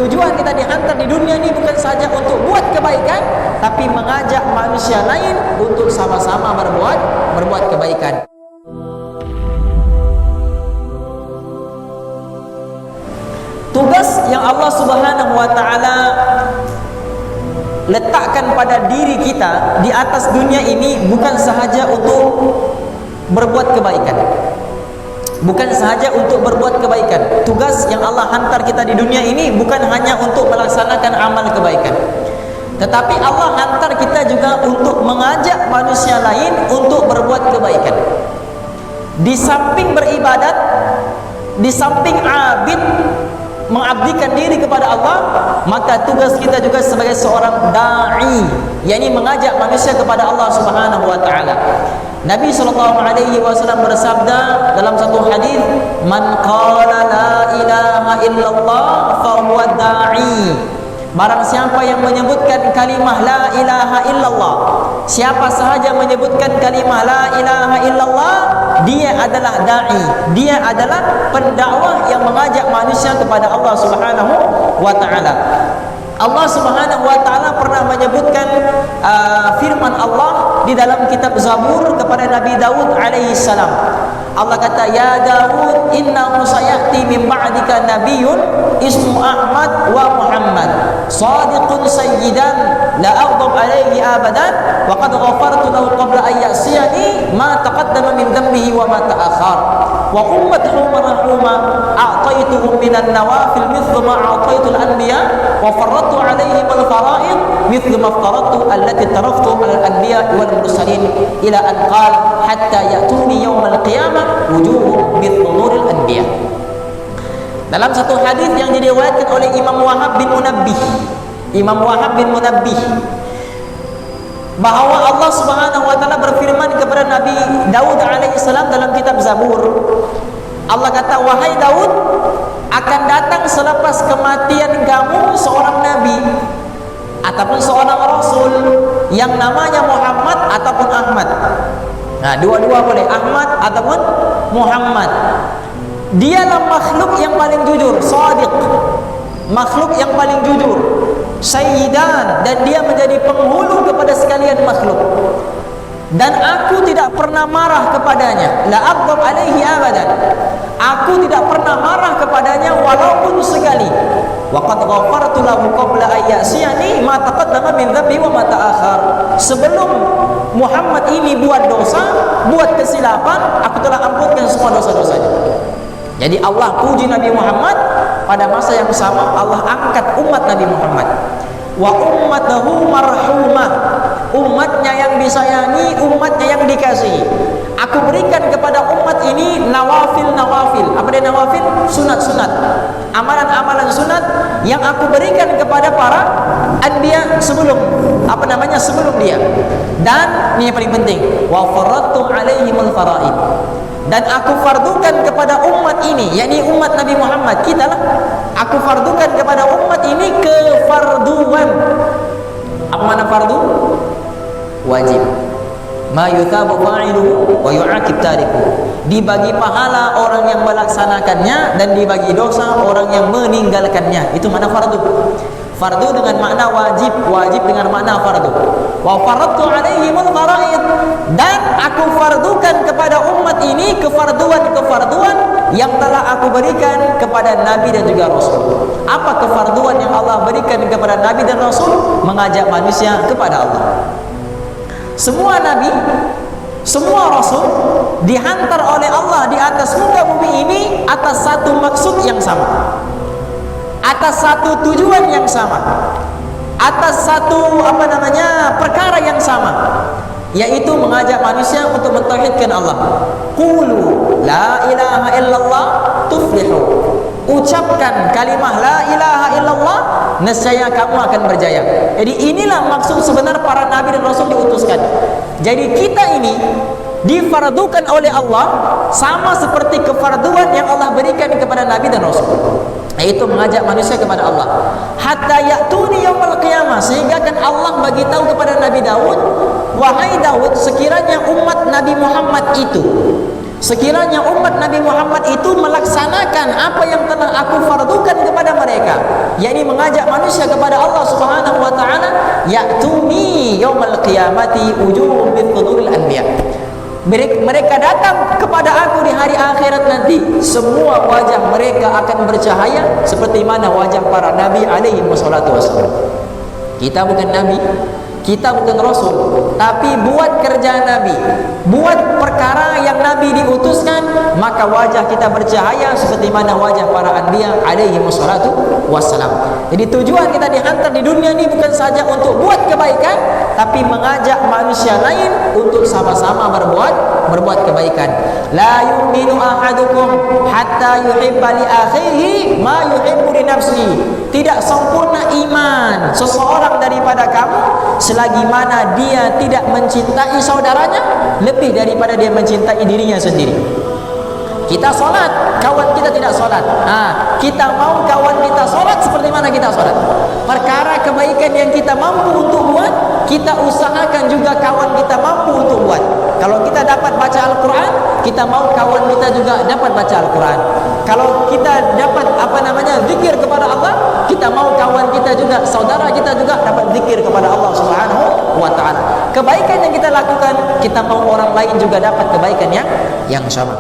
Tujuan kita dihantar di dunia ini bukan saja untuk buat kebaikan, tapi mengajak manusia lain untuk sama-sama berbuat kebaikan. Tugas yang Allah Subhanahu wa taala letakkan pada diri kita di atas dunia ini bukan sahaja untuk berbuat kebaikan. Bukan sahaja untuk berbuat kebaikan. Tugas yang Allah hantar kita di dunia ini bukan hanya untuk melaksanakan amal kebaikan, tetapi Allah hantar kita juga untuk mengajak manusia lain untuk berbuat kebaikan. Di samping beribadat, di samping abid, mengabdikan diri kepada Allah, maka tugas kita juga sebagai seorang da'i, yakni mengajak manusia kepada Allah Subhanahu wa taala. Nabi SAW bersabda dalam satu hadis, "Man qala la ilaha illallah fa huwa da'i." Barang siapa yang menyebutkan kalimah la ilaha illallah, siapa sahaja menyebutkan kalimah la ilaha illallah, dia adalah da'i, dia adalah pendakwah yang mengajak manusia kepada Allah Subhanahu wa taala. Allah Subhanahu wa taala pernah menyebutkan firman Allah di dalam kitab Zabur kepada Nabi Daud alaihi salam. Allah kata, "Ya Daud, innahu sayati min ba'dika nabiyyun ismu Ahmad wa Muhammad, sadiqun sayyidan la aghdab alaihi abadan wa qad ghafartu lahu qabla an ya'siyani ma taqaddama min dhanbihi wa ma ta'akhkhar wa ummatuhu marhuma a'taytuhum minan nawafil mithla ma a'taytu al-anbiya wa farradtu alaihim al-fara'id mithla ma aftaradtu allati taraftu ala al-anbiya wal mursalin ila an qala hatta ya'tuni yawm al-qiyamah wujuhum mithla nuril anbiya." Dalam satu hadis yang diriwayatkan oleh Imam Wahab bin Munabbih, bahawa Allah Subhanahu wa taala berfirman kepada Nabi Daud alaihi salam dalam kitab Zabur. Allah kata, "Wahai Daud, akan datang selepas kematian kamu seorang nabi ataupun seorang rasul yang namanya Muhammad ataupun Ahmad." Nah, dua-dua boleh, Ahmad ataupun Muhammad. Dialah makhluk yang paling jujur, shadiq, makhluk yang paling jujur, sayyidan, dan dia menjadi penghulu kepada sekalian makhluk. Dan aku tidak pernah marah kepadanya, la aghdab alaihi abadan, aku tidak pernah marah kepadanya walaupun sekali. Wa qad ghafartu lahu qabla an ya'siyani ma taqaddama min dhanbi wa ma ta'akhkhar. Sebelum Muhammad ini buat dosa, buat kesilapan, aku telah ampunkan semua dosa-dosanya. Jadi Allah puji Nabi Muhammad, pada masa yang sama Allah angkat umat Nabi Muhammad. Wa ummatuhu marhumah, umatnya yang disayangi, umatnya yang dikasihi. Aku berikan kepada umat ini nawafil. Apa dia nawafil? Sunat-sunat, amalan-amalan sunat yang aku berikan kepada para anbiya sebelum sebelum dia. Dan ini yang paling penting, wa faradtu alaihimul faraid, dan aku fardukan kepada umat ini, yakni umat Nabi Muhammad, kita lah, aku fardukan kepada umat ini kefarduan. Apa makna fardu? Wajib. Ma yuthabu fa'iluhu wa yu'aqib tariku. Dibagi pahala orang yang melaksanakannya dan dibagi dosa orang yang meninggalkannya. Itu makna fardu. Fardu dengan makna wajib, wajib dengan makna fardu. Wa faradtu alaihimul faraid, dan aku fardukan kepada umat ini kefarduan-kefarduan yang telah aku berikan kepada Nabi dan juga Rasul. Apa kefarduan yang Allah berikan kepada Nabi dan Rasul? Mengajak manusia kepada Allah. Semua Nabi, semua Rasul dihantar oleh Allah di atas muka bumi ini atas satu maksud yang sama, atas satu tujuan yang sama, atas satu perkara yang sama, yaitu mengajak manusia untuk mentauhidkan Allah. Qulu la ilaha illallah tuflihu. Ucapkan kalimah la ilaha illallah, nescaya kamu akan berjaya. Jadi inilah maksud sebenar para nabi dan rasul diutuskan. Jadi kita ini difardukan oleh Allah sama seperti kefarduan yang Allah berikan kepada nabi dan rasul, yaitu mengajak manusia kepada Allah. Hatta ya'tuni yaumil qiyamah, sehingga kan Allah bagi tahu kepada Nabi Daud, wahai Daud, sekiranya umat Nabi Muhammad itu Sekiranya umat Nabi Muhammad itu melaksanakan apa yang telah aku fardukan kepada mereka, yakni mengajak manusia kepada Allah Subhanahu wa taala, ya'tuni yaumal qiyamati wujuhum bithuduril anbiya. Mereka datang kepada aku di hari akhirat nanti, semua wajah mereka akan bercahaya seperti mana wajah para nabi alaihi wassalatu wassalam. Kita bukan nabi, kita bukan rasul, tapi buat kerja nabi, buat perkara yang nabi diutuskan, maka wajah kita bercahaya seperti mana wajah para anbiya alaihi wassalatu wassalam. Jadi tujuan kita dihantar di dunia ini bukan saja untuk buat kebaikan, tapi mengajak manusia lain untuk sama-sama berbuat kebaikan. La yu'minu ahadukum hatta yuhibba li akhihi ma yuhibbu li nafsihi. Tidak sempurna iman seseorang daripada kamu selagi mana dia tidak mencintai saudaranya lebih daripada dia mencintai dirinya sendiri. Kita solat, kawan kita tidak solat. Kita mau kawan kita solat seperti mana kita solat. Perkara kebaikan yang kita mampu untuk buat, kita usahakan juga kawan kita mampu untuk buat. Kalau kita dapat baca Al-Quran, kita mau kawan kita juga dapat baca Al-Quran. Kalau kita dapat zikir kepada Allah, kita mau kawan kita juga, saudara kita juga dapat zikir kepada Allah Subhanahu wa taala. Kebaikan yang kita lakukan, kita mau orang lain juga dapat kebaikan yang sama.